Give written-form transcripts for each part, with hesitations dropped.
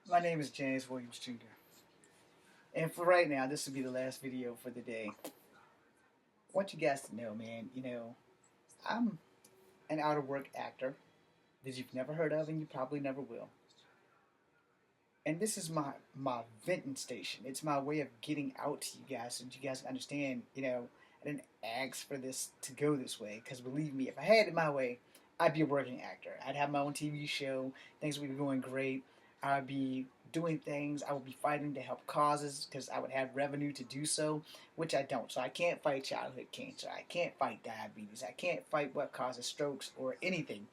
My name is James Williams Jr. And for right now, this will be the last video for the day. I want you guys to know, man, I'm an out of work actor that you've never heard of and you probably never will. And this is my venting station. It's my way of getting out to you guys so that you guys understand, I didn't ask for this to go this way. Because believe me, if I had it my way, I'd be a working actor. I'd have my own TV show. Things would be going great. I'd be doing things. I would be fighting to help causes because I would have revenue to do so, which I don't. So I can't fight childhood cancer. I can't fight diabetes. I can't fight what causes strokes or anything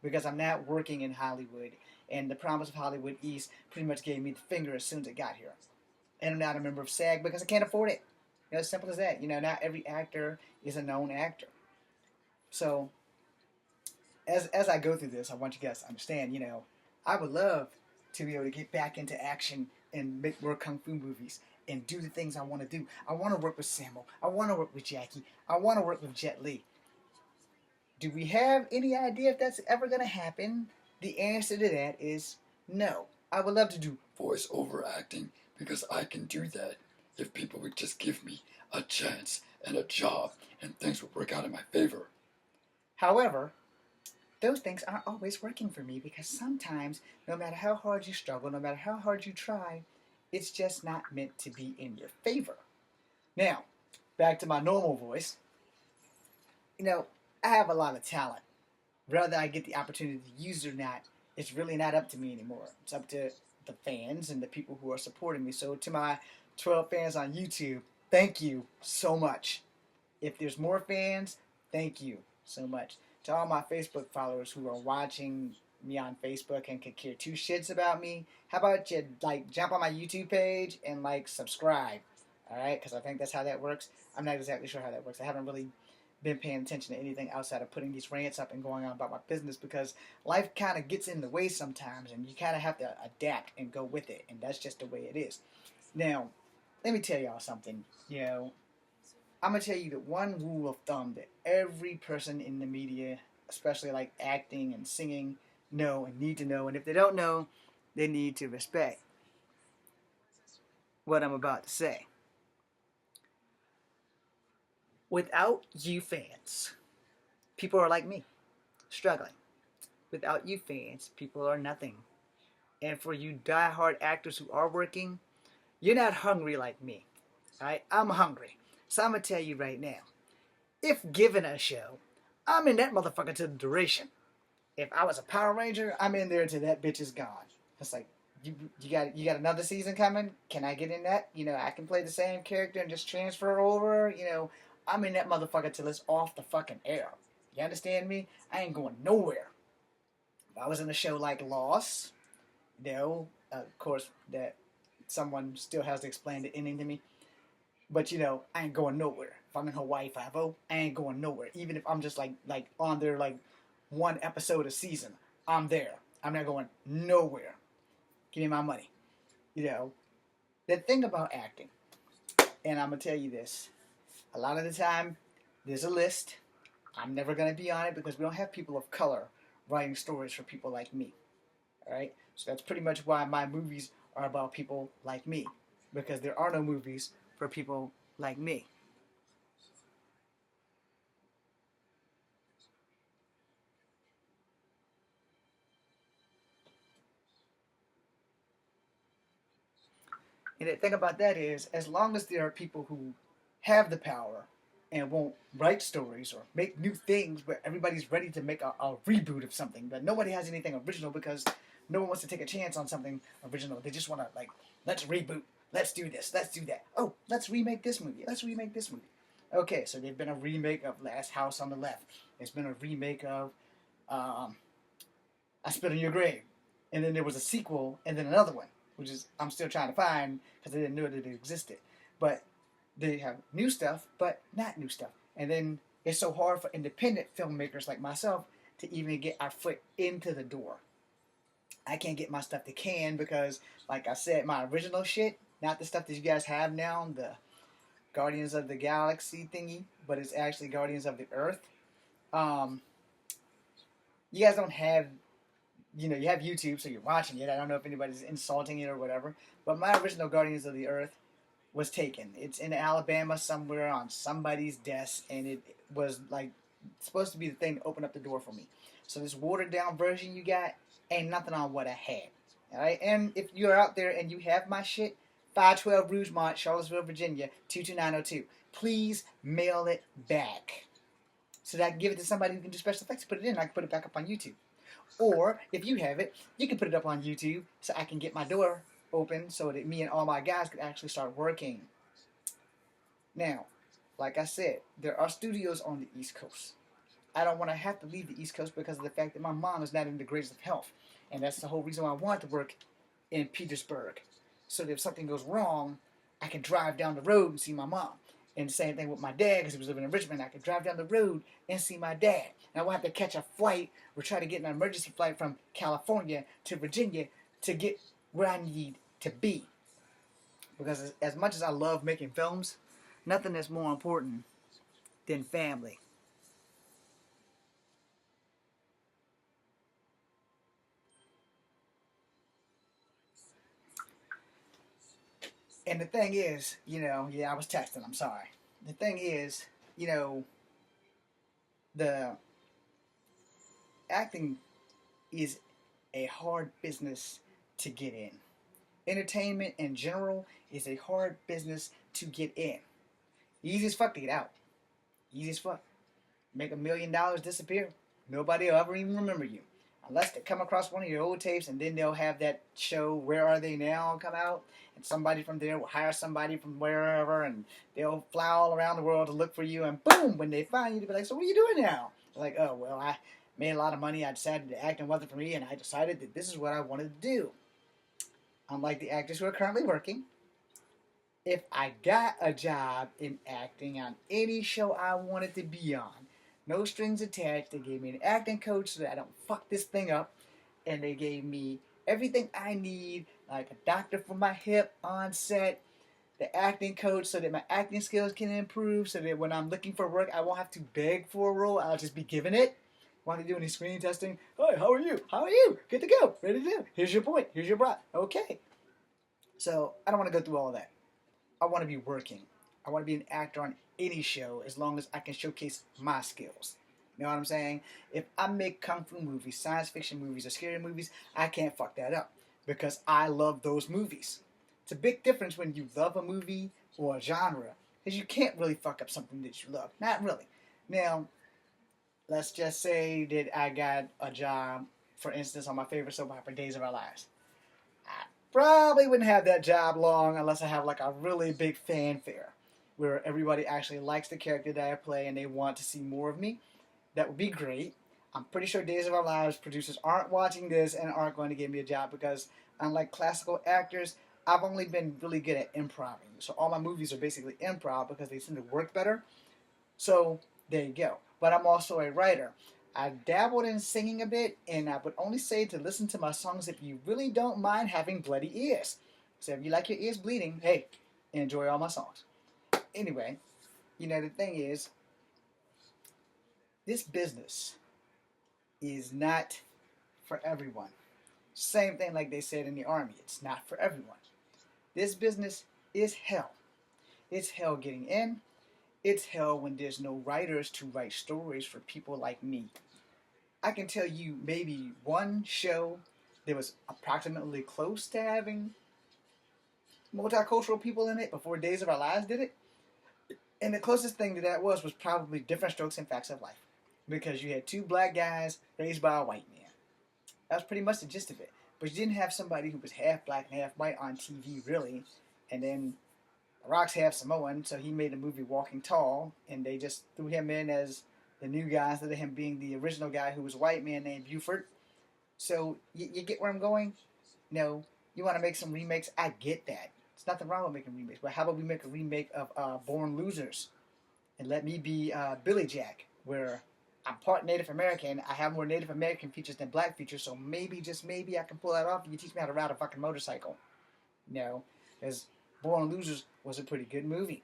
because I'm not working in Hollywood. And the promise of Hollywood East pretty much gave me the finger as soon as it got here. And I'm not a member of SAG because I can't afford it. As simple as that. Not every actor is a known actor. So as I go through this, I want you guys to understand, I would love to be able to get back into action and make more kung fu movies and do the things I want to do. I want to work with Sammo. I want to work with Jackie. I want to work with Jet Li. Do we have any idea if that's ever going to happen? The answer to that is no. I would love to do voice-over acting because I can do that if people would just give me a chance and a job and things would work out in my favor. However, those things aren't always working for me because sometimes, no matter how hard you struggle, no matter how hard you try, it's just not meant to be in your favor. Now, back to my normal voice. I have a lot of talent. Whether I get the opportunity to use it or not, it's really not up to me anymore. It's up to the fans and the people who are supporting me. So to my 12 fans on YouTube, thank you so much. If there's more fans, thank you so much. To all my Facebook followers who are watching me on Facebook and could care two shits about me, how about you jump on my YouTube page and subscribe, all right? Because I think that's how that works. I'm not exactly sure how that works. I haven't really been paying attention to anything outside of putting these rants up and going on about my business because life kind of gets in the way sometimes and you kind of have to adapt and go with it, and that's just the way it is. Now, let me tell y'all something. I'm going to tell you the one rule of thumb that every person in the media, especially acting and singing, know and need to know. And if they don't know, they need to respect what I'm about to say. Without you fans, people are like me, struggling. Without you fans, people are nothing. And for you die-hard actors who are working, you're not hungry like me. Alright? I'm hungry. So I'm going to tell you right now, if given a show, I'm in that motherfucker to the duration. If I was a Power Ranger, I'm in there until that bitch is gone. It's like, you got another season coming? Can I get in that? I can play the same character and just transfer over. I'm in that motherfucker till it's off the fucking air. You understand me? I ain't going nowhere. If I was in a show like Lost, of course, that someone still has to explain the ending to me. But I ain't going nowhere. If I'm in Hawaii Five-0, I ain't going nowhere. Even if I'm just like on there one episode a season, I'm there. I'm not going nowhere. Give me my money. The thing about acting, and I'm gonna tell you this, a lot of the time there's a list. I'm never gonna be on it because we don't have people of color writing stories for people like me. Alright? So that's pretty much why my movies are about people like me. Because there are no movies for people like me. And the thing about that is, as long as there are people who have the power and won't write stories or make new things where everybody's ready to make a reboot of something, but nobody has anything original because no one wants to take a chance on something original. They just want to let's reboot, let's do this, let's do that. Oh, let's remake this movie, let's remake this movie. Okay, so there's been a remake of Last House on the Left. There's been a remake of I Spit on Your Grave. And then there was a sequel and then another one, which is I'm still trying to find because I didn't know that it existed. But they have new stuff, but not new stuff. And then it's so hard for independent filmmakers like myself to even get our foot into the door. I can't get my stuff to Cannes because, like I said, my original shit, not the stuff that you guys have now, the Guardians of the Galaxy thingy, but it's actually Guardians of the Earth. You guys don't have you have YouTube, so you're watching it. I don't know if anybody's insulting it or whatever. But my original Guardians of the Earth was taken. It's in Alabama somewhere on somebody's desk, and it was like supposed to be the thing to open up the door for me. So this watered down version you got ain't nothing on what I had. All right, and if you're out there and you have my shit, 512 Rougemont, Charlottesville, Virginia, 22902. Please mail it back so that I can give it to somebody who can do special effects. Put it in, and I can put it back up on YouTube. Or if you have it, you can put it up on YouTube so I can get my door open so that me and all my guys could actually start working. Now, like I said, there are studios on the East Coast. I don't want to have to leave the East Coast because of the fact that my mom is not in the greatest of health. And that's the whole reason why I want to work in Petersburg. So that if something goes wrong, I can drive down the road and see my mom. And the same thing with my dad, because he was living in Richmond. I could drive down the road and see my dad. And I won't have to catch a flight or try to get an emergency flight from California to Virginia to get where I need to be. Because as much as I love making films, nothing is more important than family. And the thing is, yeah, I was texting, I'm sorry. The thing is, the acting is a hard business to get in. Entertainment in general is a hard business to get in. Easy as fuck to get out. Easy as fuck. Make $1 million disappear. Nobody will ever even remember you. Unless they come across one of your old tapes and then they'll have that show, Where Are They Now, come out. And somebody from there will hire somebody from wherever and they'll fly all around the world to look for you. And boom, when they find you, they'll be like, so what are you doing now? Like, oh, well, I made a lot of money. I decided that acting wasn't for me and I decided that this is what I wanted to do. Unlike the actors who are currently working, if I got a job in acting on any show I wanted to be on, no strings attached, they gave me an acting coach so that I don't fuck this thing up, and they gave me everything I need, like a doctor for my hip on set, the acting coach so that my acting skills can improve, so that when I'm looking for work, I won't have to beg for a role, I'll just be given it. Want to do any screen testing? Hi, how are you? How are you? Good to go. Ready to do. Here's your point. Here's your brat. Okay. So I don't want to go through all of that. I want to be working. I want to be an actor on any show as long as I can showcase my skills. You know what I'm saying? If I make kung fu movies, science fiction movies, or scary movies, I can't fuck that up because I love those movies. It's a big difference when you love a movie or a genre because you can't really fuck up something that you love. Not really. Now, let's just say that I got a job, for instance, on my favorite soap opera, Days of Our Lives. I probably wouldn't have that job long unless I have like a really big fanfare where everybody actually likes the character that I play and they want to see more of me. That would be great. I'm pretty sure Days of Our Lives producers aren't watching this and aren't going to give me a job because unlike classical actors, I've only been really good at improv. So all my movies are basically improv because they seem to work better. So there you go. But I'm also a writer. I dabbled in singing a bit, and I would only say to listen to my songs if you really don't mind having bloody ears. So if you like your ears bleeding, hey, enjoy all my songs. Anyway, the thing is, this business is not for everyone. Same thing like they said in the army. It's not for everyone. This business is hell. It's hell getting in. It's hell when there's no writers to write stories for people like me. I can tell you maybe one show that was approximately close to having multicultural people in it before Days of Our Lives did it. And the closest thing to that was probably Different Strokes and Facts of Life. Because you had two black guys raised by a white man. That was pretty much the gist of it. But you didn't have somebody who was half black and half white on TV, really. And then Rock's half Samoan, so he made the movie Walking Tall, and they just threw him in as the new guy instead of him being the original guy who was a white man named Buford. So you get where I'm going? No, you want to make some remakes? I get that. There's nothing wrong with making remakes. But how about we make a remake of Born Losers? And let me be Billy Jack, where I'm part Native American. I have more Native American features than black features, so maybe, just maybe, I can pull that off and you teach me how to ride a fucking motorcycle. Because Born Losers was a pretty good movie.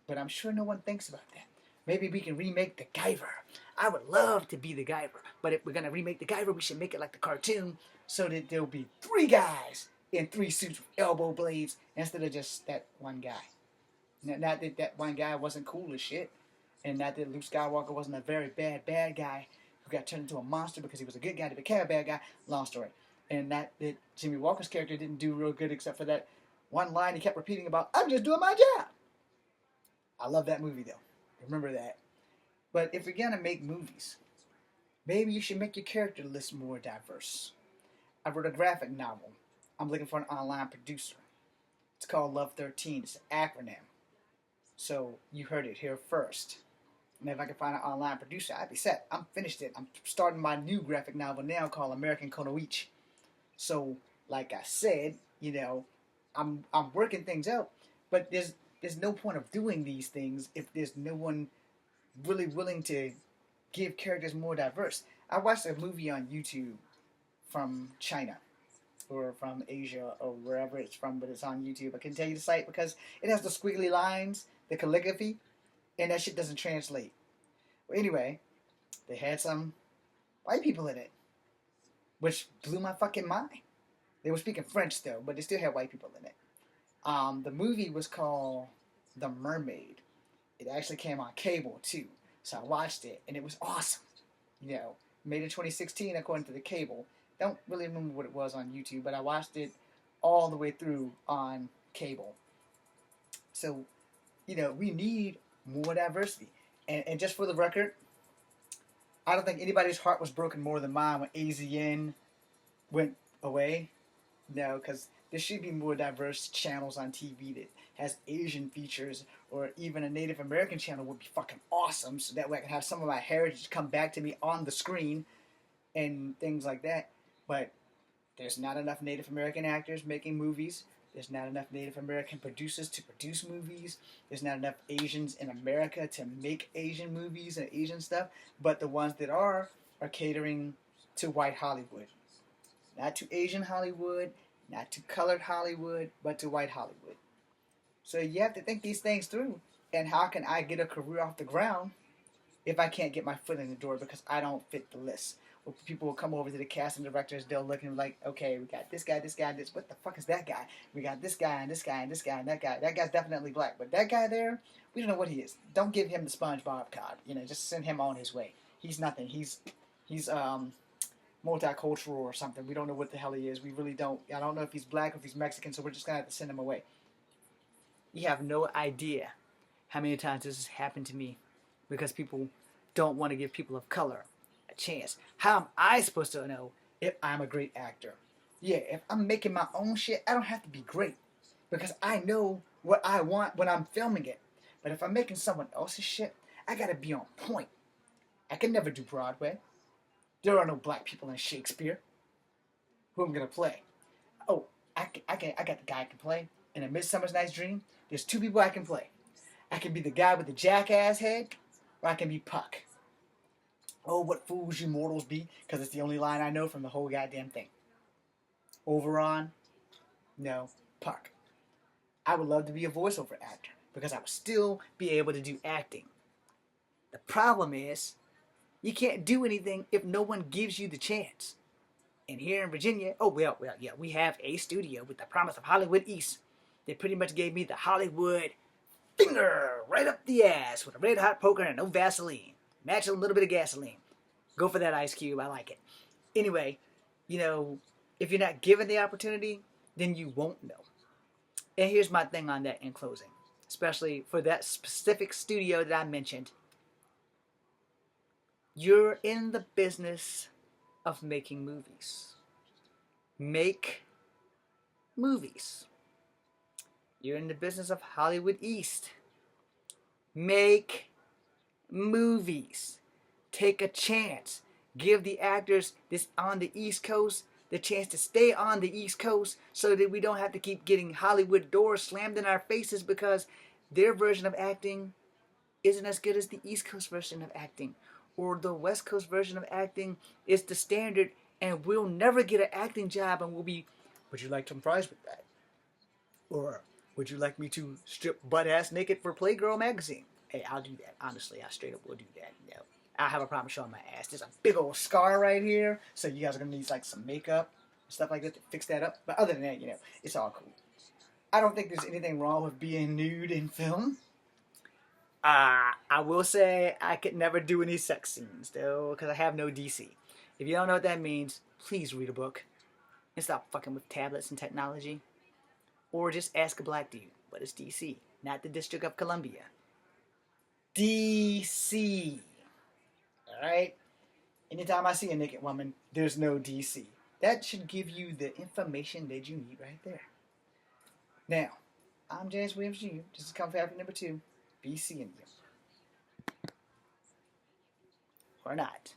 But I'm sure no one thinks about that. Maybe we can remake the Guyver. I would love to be the Guyver, but if we're gonna remake the Guyver, we should make it like the cartoon, so that there'll be 3 guys in 3 suits with elbow blades instead of just that one guy. Not that that one guy wasn't cool as shit, and not that Luke Skywalker wasn't a very bad guy who got turned into a monster because he was a good guy to become a bad guy. Long story. And not that Jimmy Walker's character didn't do real good except for that one line he kept repeating about, I'm just doing my job. I love that movie though. Remember that. But if you're gonna make movies, maybe you should make your character list more diverse. I wrote a graphic novel. I'm looking for an online producer. It's called Love 13. It's an acronym. So you heard it here first. And if I could find an online producer, I'd be set. I'm finished it. I'm starting my new graphic novel now called American Konoichi. So, like I said, you know, I'm working things out, but there's no point of doing these things if there's no one really willing to give characters more diverse. I watched a movie on YouTube from China or from Asia or wherever it's from, but it's on YouTube. I can tell you the site because it has the squiggly lines, the calligraphy, and that shit doesn't translate. Well, anyway, they had some white people in it, which blew my fucking mind. They were speaking French though, but they still had white people in it. The movie was called The Mermaid. It actually came on cable too, so I watched it, and it was awesome. You know, made in 2016 according to the cable. Don't really remember what it was on YouTube, but I watched it all the way through on cable. So, you know, we need more diversity. And just for the record, I don't think anybody's heart was broken more than mine when AZN went away. No, because there should be more diverse channels on TV that has Asian features, or even a Native American channel would be fucking awesome, so that way I can have some of my heritage come back to me on the screen and things like that. But there's not enough Native American actors making movies. There's not enough Native American producers to produce movies. There's not enough Asians in America to make Asian movies and Asian stuff. But the ones that are catering to white Hollywood. Not to Asian Hollywood, not to colored Hollywood, but to white Hollywood. So you have to think these things through. And how can I get a career off the ground if I can't get my foot in the door because I don't fit the list? Well, people will come over to the casting directors, they'll look and be like, okay, we got this guy, this. What the fuck is that guy? We got this guy and this guy and this guy and that guy. That guy's definitely black. But that guy there, we don't know what he is. Don't give him the SpongeBob card. You know, just send him on his way. He's nothing. He's multicultural or something. We don't know what the hell he is. We really don't. I don't know if he's black or if he's Mexican, so we're just going to have to send him away. You have no idea how many times this has happened to me because people don't want to give people of color a chance. How am I supposed to know if I'm a great actor? Yeah, if I'm making my own shit, I don't have to be great because I know what I want when I'm filming it. But if I'm making someone else's shit, I got to be on point. I can never do Broadway. There are no black people in Shakespeare. Who am I going to play? Oh, I got the guy I can play. In A Midsummer's Night's Dream, there's 2 people I can play. I can be the guy with the jackass head, or I can be Puck. Oh, what fools you mortals be, because it's the only line I know from the whole goddamn thing. Overon, no, Puck. I would love to be a voiceover actor, because I would still be able to do acting. The problem is, you can't do anything if no one gives you the chance. And here in Virginia, we have a studio with the promise of Hollywood East. They pretty much gave me the Hollywood finger right up the ass with a red hot poker and no Vaseline. Match a little bit of gasoline. Go for that Ice Cube. I like it. Anyway, you know, if you're not given the opportunity, then you won't know. And here's my thing on that in closing, especially for that specific studio that I mentioned. You're in the business of making movies. Make movies. You're in the business of Hollywood East. Make movies. Take a chance. Give the actors this on the East Coast the chance to stay on the East Coast so that we don't have to keep getting Hollywood doors slammed in our faces because their version of acting isn't as good as the East Coast version of acting, or the West Coast version of acting is the standard and we'll never get an acting job and we'll be, would you like some fries with that? Or would you like me to strip butt-ass naked for Playgirl magazine? Hey, I'll do that. Honestly, I straight up will do that. I have a problem showing my ass. There's a big old scar right here, so you guys are gonna need like some makeup and stuff like that to fix that up. But other than that, it's all cool. I don't think there's anything wrong with being nude in film. I will say I could never do any sex scenes though, because I have no DC. If you don't know what that means, please read a book and stop fucking with tablets and technology. Or just ask a black dude, what is DC? Not the District of Columbia. DC. Alright? Anytime I see a naked woman, there's no DC. That should give you the information that you need right there. Now, I'm James Williams Jr. This is Comfy Happy number 2. Be seeing you. Or not.